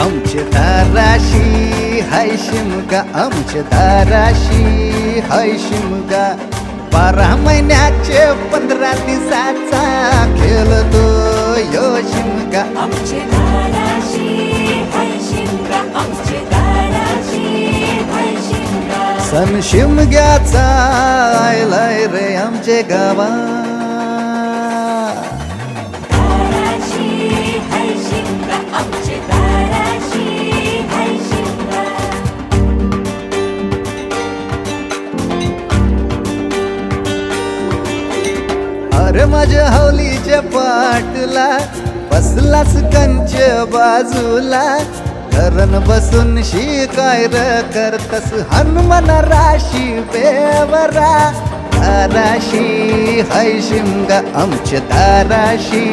आमचे दाराशी हाय शिमगा, आमचे दाराशी हाय शिमगा. 12 महिन्याचे 15 दिवसाचा खेळतो यो शिमगा. आमचे दाराशी हाय शिमगा, आमचे दाराशी हाय शिमगा. सण शिमग्याचा आयलाय रे आमचे गावा. दाराशी हाय शिमगा, आमचे दाराशी हाय शिमगा. अरे माझ्या हौलीच्या पाटला बसलास कंच बाजूला. धरण बसून शिकाय र करतस हनुमान राशी बेवरा. दाराशी हाय शिमगा, आमच्या दाराशी